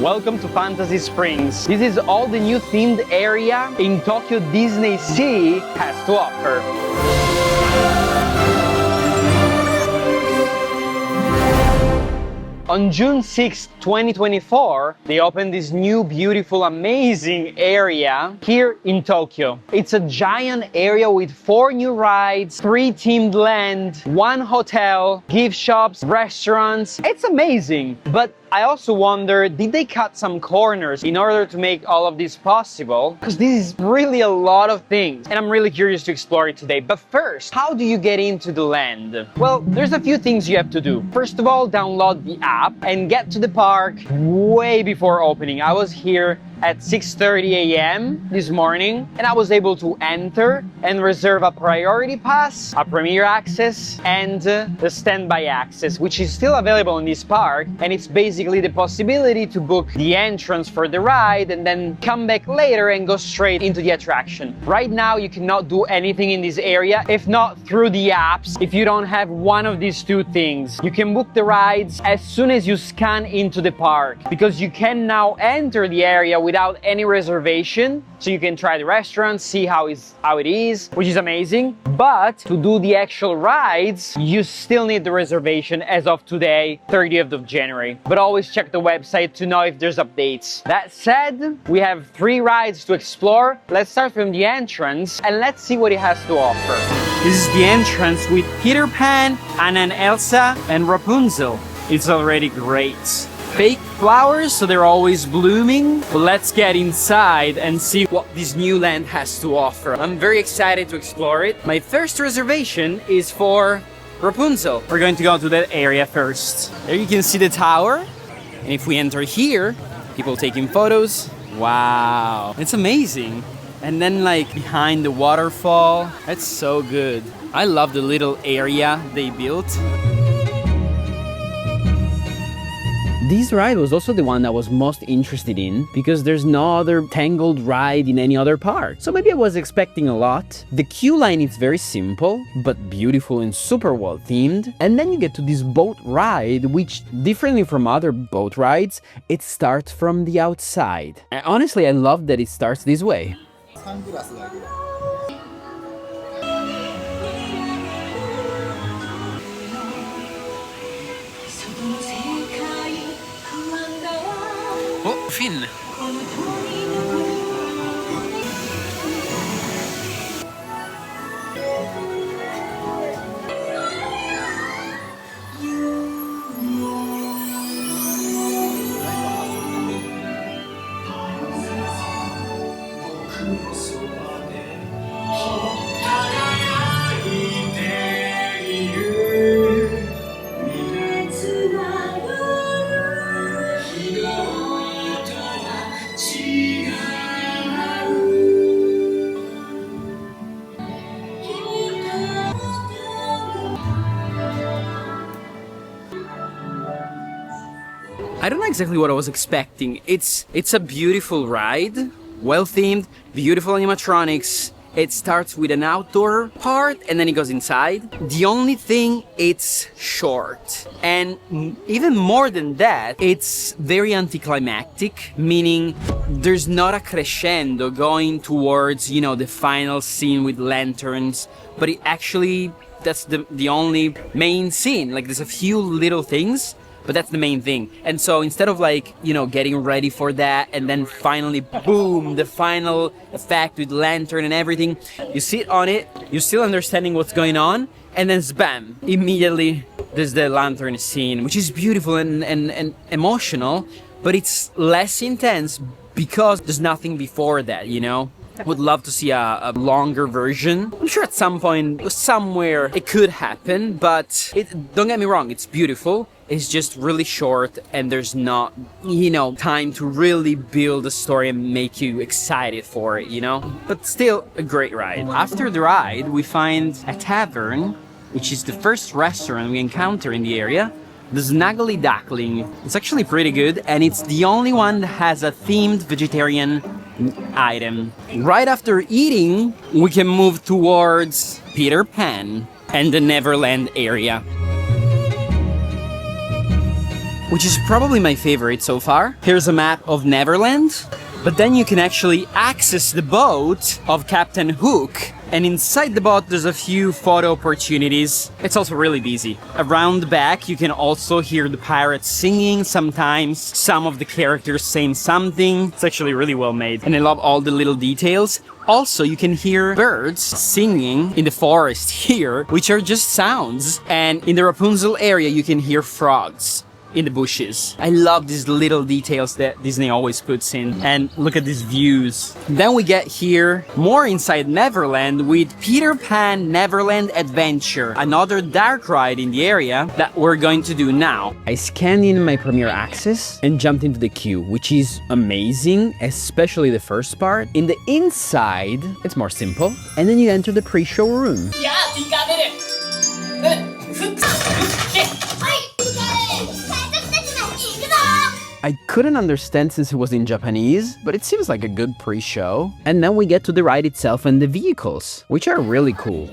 Welcome to Fantasy Springs. This is all the new themed area in Tokyo DisneySea has to offer. On June 6, 2024, they opened this new, beautiful, amazing area here in Tokyo. It's a giant area with 4 new rides, 3 themed lands, 1 hotel, gift shops, restaurants. It's amazing. But I also wonder, did they cut some corners in order to make all of this possible? Because this is really a lot of things, and I'm really curious to explore it today. But first, how do you get into the land? Well, there's a few things you have to do. First of all, download the app and get to the park way before opening. I was here at 6:30 a.m. this morning, and I was able to enter and reserve a priority pass, a premier access, and the standby access, which is still available in this park. And it's basically the possibility to book the entrance for the ride and then come back later and go straight into the attraction. Right now, you cannot do anything in this area if not through the apps. If you don't have one of these 2 things, you can book the rides as soon as you scan into the park, because you can now enter the area without any reservation, so you can try the restaurant, see how it is, which is amazing. But to do the actual rides, you still need the reservation as of today, 30th of January. But always check the website to know if there's updates. That said, we have 3 rides to explore. Let's start from the entrance and let's see what it has to offer. This is the entrance with Peter Pan, Anna and Elsa, and Rapunzel. It's already great. Fake flowers, so they're always blooming. But let's get inside and see what this new land has to offer. I'm very excited to explore it. My first reservation is for Rapunzel. We're going to go to that area first. There you can see the tower. And if we enter here, people taking photos. Wow, it's amazing. And then like behind the waterfall, that's so good. I love the little area they built. This ride was also the one I was most interested in, because there's no other Tangled ride in any other park. So maybe I was expecting a lot. The queue line is very simple, but beautiful and super well themed. And then you get to this boat ride, which, differently from other boat rides, it starts from the outside. And honestly, I love that it starts this way. Oh, Finn! I don't know exactly what I was expecting. It's a beautiful ride, well themed, beautiful animatronics. It starts with an outdoor part and then it goes inside. The only thing, it's short. And even more than that, it's very anticlimactic, meaning there's not a crescendo going towards, you know, the final scene with lanterns, but it actually, that's the only main scene. Like there's a few little things, but that's the main thing. And so instead of like, you know, getting ready for that and then finally, boom, the final effect with lantern and everything, you sit on it, you're still understanding what's going on, and then bam, immediately there's the lantern scene, which is beautiful and emotional, but it's less intense because there's nothing before that, you know? Would love to see a longer version. I'm sure at some point, somewhere, it could happen, but don't get me wrong, it's beautiful. It's just really short and there's not, you know, time to really build a story and make you excited for it, you know? But still, a great ride. After the ride, we find a tavern, which is the first restaurant we encounter in the area. The Snuggly Duckling. It's actually pretty good, and it's the only one that has a themed vegetarian item. Right after eating, we can move towards Peter Pan and the Neverland area. which is probably my favorite so far. Here's a map of Neverland, but then you can actually access the boat of Captain Hook. And inside the boat, there's a few photo opportunities. It's also really busy. Around the back, you can also hear the pirates singing sometimes, some of the characters saying something. It's actually really well made. And I love all the little details. Also, you can hear birds singing in the forest here, which are just sounds. And in the Rapunzel area, you can hear frogs in the bushes. I love these little details that Disney always puts in. And look at these views. Then we get here more inside Neverland with Peter Pan Neverland Adventure, another dark ride in the area that we're going to do now. I scanned in my Premier Access and jumped into the queue, which is amazing, especially the first part. In the inside, it's more simple. And then you enter the pre-show room. I couldn't understand since it was in Japanese, but it seems like a good pre-show. And then we get to the ride itself and the vehicles, which are really cool.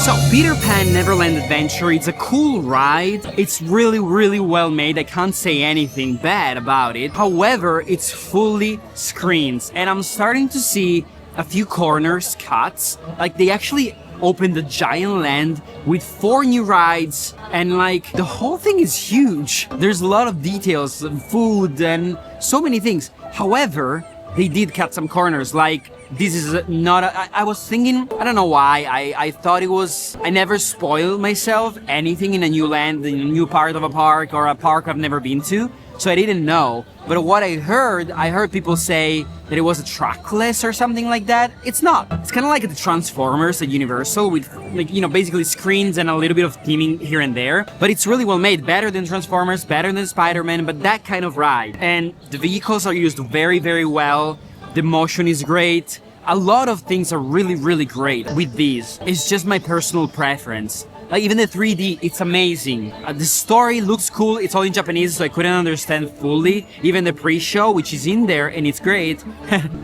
So, Peter Pan Neverland Adventure, it's a cool ride. It's really, really well made. I can't say anything bad about it. However, it's fully screens. And I'm starting to see a few corners cut. Like, they actually opened the giant land with 4 new rides. And like, the whole thing is huge. There's a lot of details, food, and so many things. However, they did cut some corners, like this is not I was thinking, I don't know why, I thought it was, I never spoil myself anything in a new land, in a new part of a park or a park I've never been to, so I didn't know. But what I heard people say that it was a trackless or something like that. It's not. It's kind of like the Transformers at Universal with, like, you know, basically screens and a little bit of theming here and there. But it's really well made. Better than Transformers, better than Spider-Man, but that kind of ride. And the vehicles are used very, very well. The motion is great. A lot of things are really, really great with these. It's just my personal preference. Like, even the 3D, it's amazing. The story looks cool. It's all in Japanese, so I couldn't understand fully. Even the pre-show, which is in there, and it's great,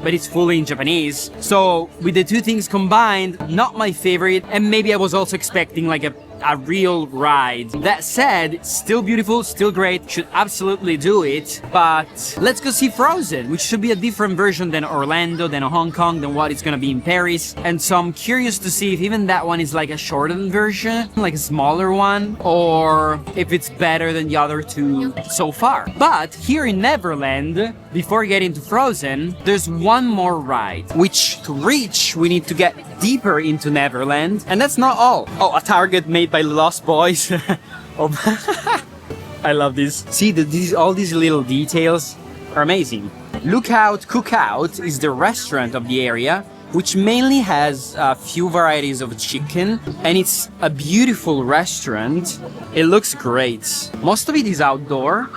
but it's fully in Japanese. So, with the two things combined, not my favorite, and maybe I was also expecting like a real ride. That said, still beautiful, still great, should absolutely do it. But let's go see Frozen, which should be a different version than Orlando, than Hong Kong, than what it's gonna be in Paris. And so I'm curious to see if even that one is like a shortened version, like a smaller one, or if it's better than the other two so far. But here in Neverland, before getting to Frozen, there's one more ride, which to reach, we need to get deeper into Neverland. And that's not all. Oh, a target made by Lost Boys. Oh, I love this. See, all these little details are amazing. Lookout Cookout is the restaurant of the area, which mainly has a few varieties of chicken, and it's a beautiful restaurant. It looks great. Most of it is outdoor,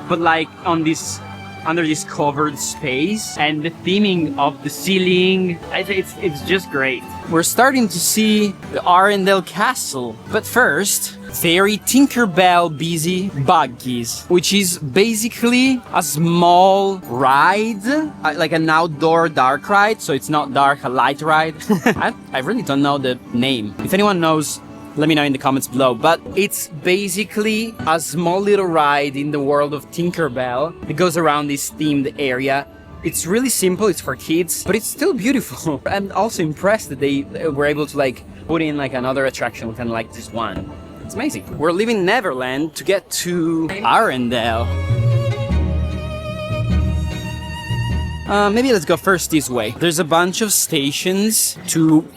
but like on this, under this covered space, and the theming of the ceiling, it's just great. We're starting to see the Arendelle Castle, but first, Fairy Tinkerbell Busy Buggies, which is basically a small ride, like an outdoor dark ride, so it's not dark, a light ride. I really don't know the name. If anyone knows, let me know in the comments below. But it's basically a small little ride in the world of Tinkerbell. It goes around this themed area. It's really simple, it's for kids, but it's still beautiful. I'm also impressed that they were able to like put in like another attraction kind of like this one. It's amazing. We're leaving Neverland to get to Arendelle. Maybe let's go first this way. There's a bunch of stations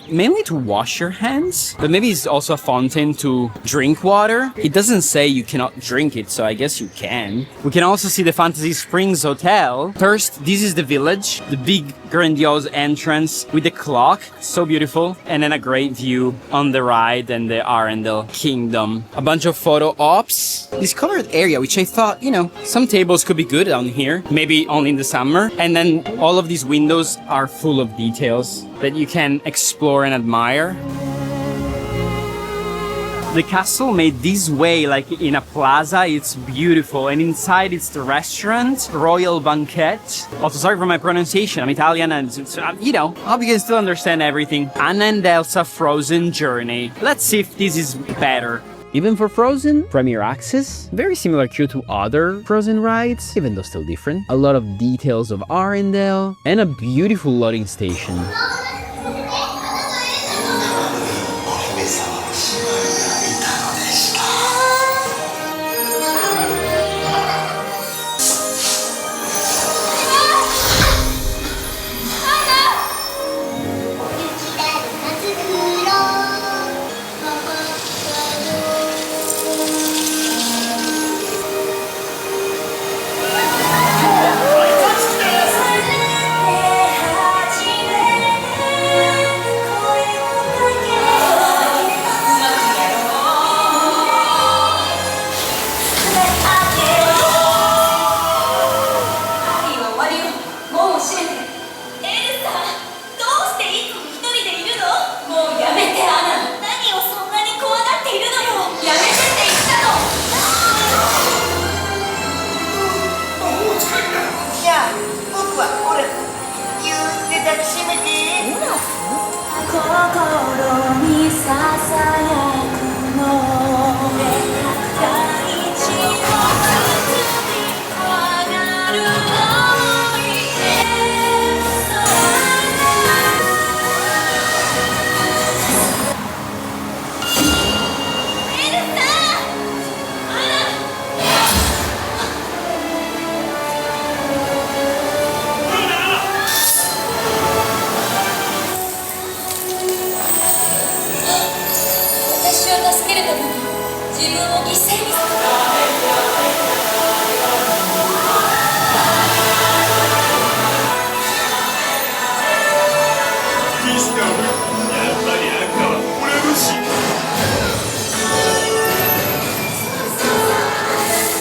mainly to wash your hands, but maybe it's also a fountain to drink water. It doesn't say you cannot drink it, so I guess you can. We can also see the Fantasy Springs Hotel. First, this is the village, the big grandiose entrance with the clock, so beautiful, and then a great view on the right and the Arendelle Kingdom. A bunch of photo ops. This colored area, which I thought, you know, some tables could be good down here, maybe only in the summer. And then all of these windows are full of details that you can explore and admire. The castle made this way, like in a plaza, it's beautiful. And inside it's the restaurant, Royal Banquet. Also, sorry for my pronunciation, I'm Italian and, you know, I hope you can still understand everything. Anna and Elsa Frozen Journey. Let's see if this is better. Even for Frozen, Premier Access, very similar queue to other Frozen rides, even though still different. A lot of details of Arendelle, and a beautiful loading station.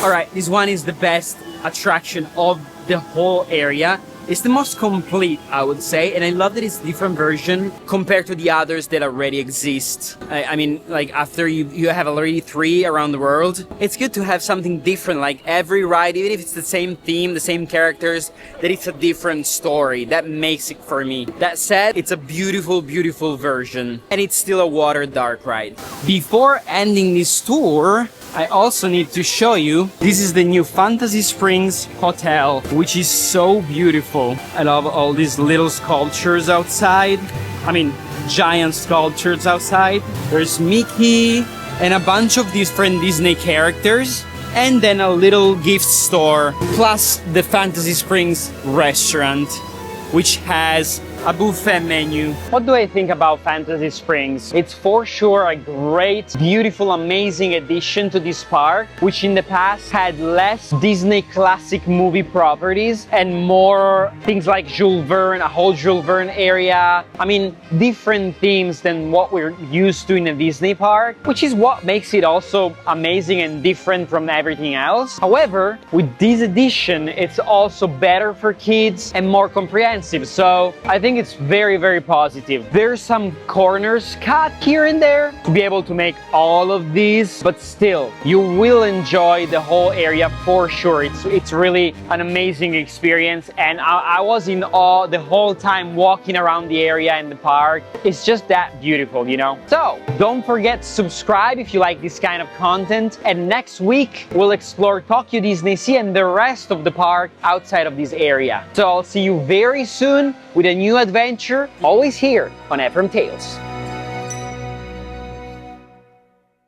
Alright, this one is the best attraction of the whole area. It's the most complete, I would say, and I love that it's a different version compared to the others that already exist. I mean, like after you have already 3 around the world, it's good to have something different, like every ride, even if it's the same theme, the same characters, that it's a different story. That makes it for me. That said, it's a beautiful, beautiful version, and it's still a water dark ride. Before ending this tour, I also need to show you, this is the new Fantasy Springs Hotel, which is so beautiful. I love all these little sculptures outside. I mean, giant sculptures outside. There's Mickey and a bunch of different Disney characters, and then a little gift store, plus the Fantasy Springs restaurant, which has a buffet menu. What do I think about Fantasy Springs? It's for sure a great, beautiful, amazing addition to this park, which in the past had less Disney classic movie properties and more things like Jules Verne, a whole Jules Verne area. I mean, different themes than what we're used to in a Disney park, which is what makes it also amazing and different from everything else. However, with this addition, it's also better for kids and more comprehensive. So I think it's very, very positive. There's some corners cut here and there to be able to make all of these, but still, you will enjoy the whole area for sure. It's really an amazing experience, and I was in awe the whole time walking around the area in the park. It's just that beautiful, you know? So, don't forget to subscribe if you like this kind of content, and next week, we'll explore Tokyo DisneySea and the rest of the park outside of this area. So I'll see you very soon with a new adventure, always here on Ephraim Tales.